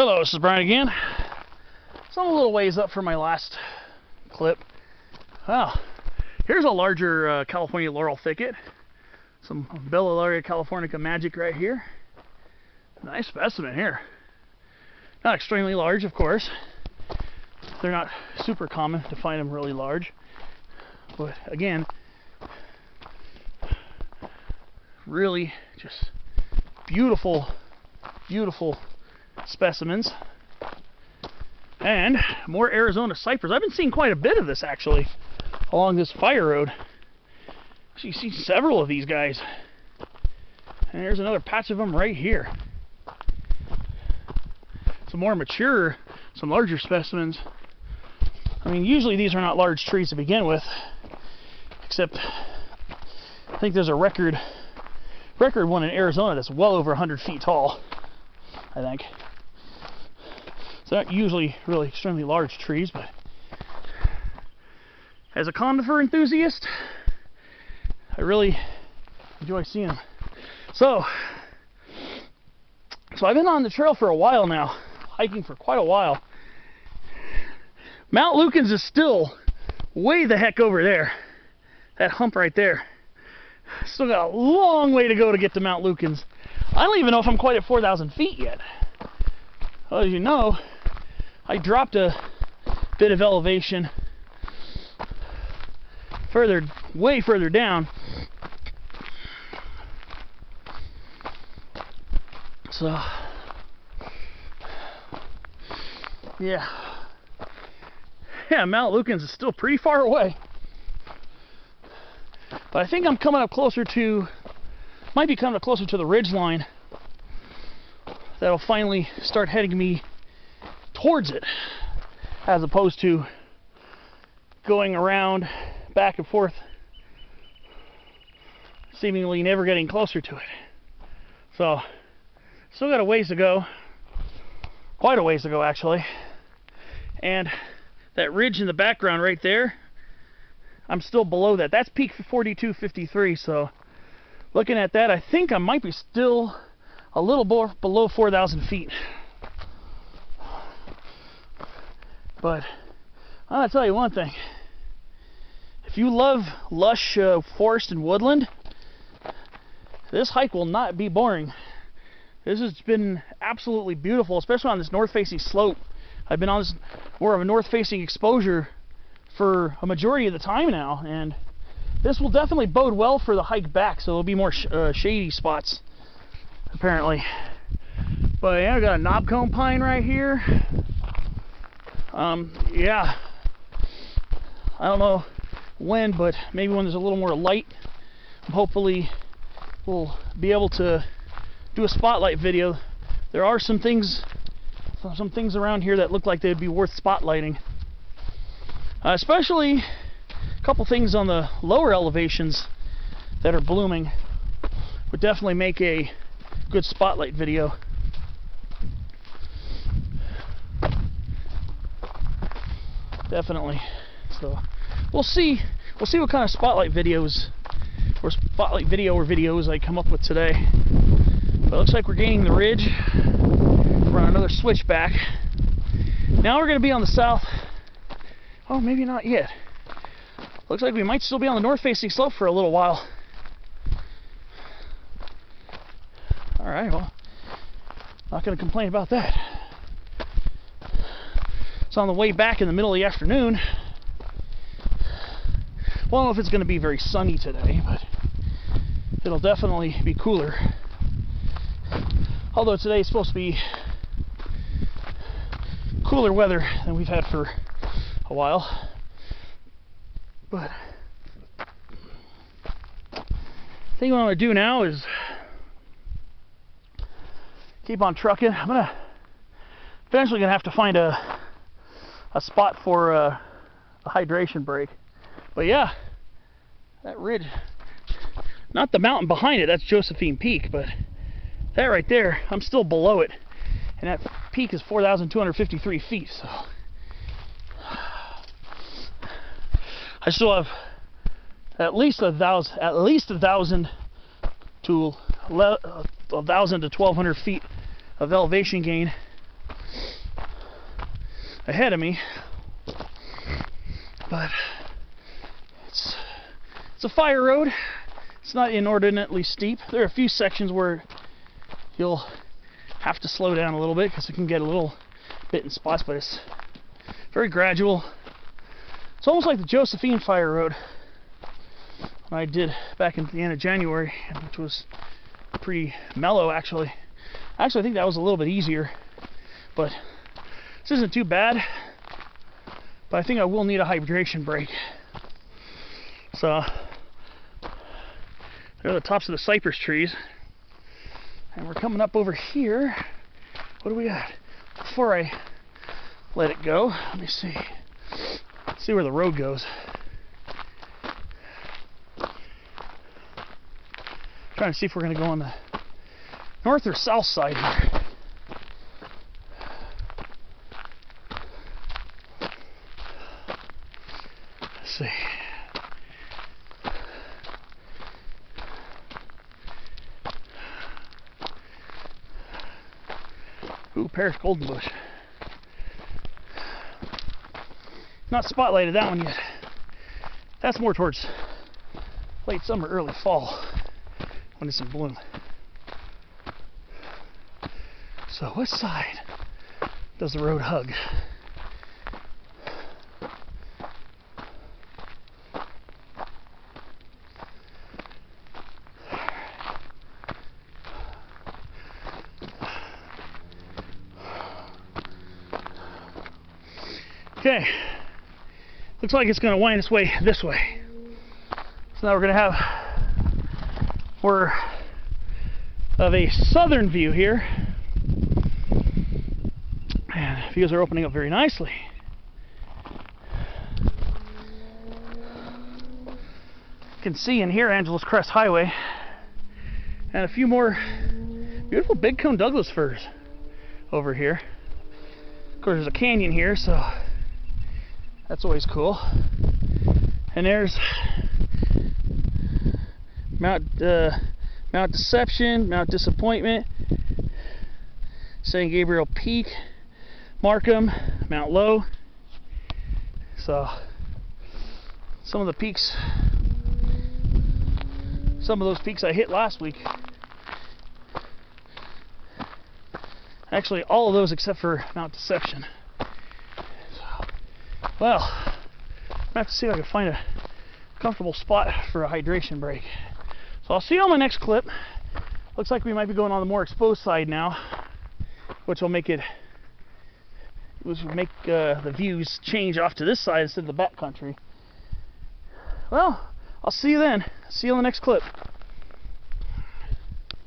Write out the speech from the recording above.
Hello, this is Brian again. So I'm a little ways up from my last clip. Well, here's a larger California laurel thicket. Some Bellaria californica magic right here. Nice specimen here. Not extremely large, of course. They're not super common to find them really large. But again, really just beautiful, beautiful specimens. And more Arizona cypress. I've been seeing quite a bit of this actually along this fire road. You see several of these guys. And there's another patch of them right here. Some more mature, some larger specimens. I mean, usually these are not large trees to begin with, except I think there's a record one in Arizona that's well over 100 feet tall, I think. So not usually really extremely large trees, but as a conifer enthusiast, I really enjoy seeing them. So I've been on the trail for a while now, hiking for quite a while. Mount Lukens is still way the heck over there. That hump right there. Still got a long way to go to get to Mount Lukens. I don't even know if I'm quite at 4,000 feet yet. Well, as you know, I dropped a bit of elevation way further down. So, yeah, Mount Lukens is still pretty far away. But I think I'm coming up closer to, might be coming up closer to the ridge line that'll finally start heading me towards it, as opposed to going around back and forth, seemingly never getting closer to it. So, still got a ways to go, quite a ways to go actually. And that ridge in the background right there, I'm still below that. That's peak 4253, so looking at that, I think I might be still a little more below 4,000 feet. But I'm gonna tell you one thing. If you love lush forest and woodland, this hike will not be boring. This has been absolutely beautiful, especially on this north-facing slope. I've been on this more of a north-facing exposure for a majority of the time now, and this will definitely bode well for the hike back, so there'll be more shady spots, apparently. But yeah, I got a knobcone pine right here. Yeah, I don't know when, but maybe when there's a little more light, hopefully we'll be able to do a spotlight video. There are some things around here that look like they'd be worth spotlighting. Especially a couple things on the lower elevations that are blooming would definitely make a good spotlight video. Definitely. So we'll see what kind of spotlight videos or videos I come up with today. But it looks like we're gaining the ridge. We're on another switchback. Now we're going to be on the south. Oh, maybe not yet. Looks like we might still be on the north-facing slope for a little while. All right, well, not going to complain about that. So on the way back in the middle of the afternoon, well, I don't know if it's going to be very sunny today, but it'll definitely be cooler. Although today is supposed to be cooler weather than we've had for a while. But I think what I'm going to do now is keep on trucking. I'm eventually going to have to find a spot for a hydration break. But yeah, that ridge, not the mountain behind it, that's Josephine Peak, but that right there, I'm still below it, and that peak is 4,253 feet. So I still have at least 1,000 to 1,000 to 1,200 feet of elevation gain ahead of me, but it's a fire road. It's not inordinately steep. There are a few sections where you'll have to slow down a little bit because it can get a little bit in spots, but it's very gradual. It's almost like the Josephine Fire Road I did back in the end of January, which was pretty mellow actually. Actually, I think that was a little bit easier, but this isn't too bad. But I think I will need a hydration break. So there are the tops of the cypress trees, and we're coming up over here. What do we got? Before I let it go, let me see. Let's see where the road goes. Trying to see if we're going to go on the north or south side here. Let's see. Ooh, Paris golden bush. Not spotlighted that one yet. That's more towards late summer, early fall when it's in bloom. So which side does the road hug? Okay, looks like it's going to wind its way this way. So now we're going to have more of a southern view here. And views are opening up very nicely. You can see and hear Angeles Crest Highway and a few more beautiful big cone Douglas-Firs over here. Of course, there's a canyon here, so that's always cool. And there's Mount Deception, Mount Disappointment, St. Gabriel Peak, Markham, Mount Low. So some of the peaks, some of those peaks I hit last week. Actually, all of those except for Mount Deception. So, well, I'm gonna have to see if I can find a comfortable spot for a hydration break. So I'll see you on my next clip. Looks like we might be going on the more exposed side now, which will make the views change off to this side instead of the back country. Well, I'll see you then. See you on the next clip.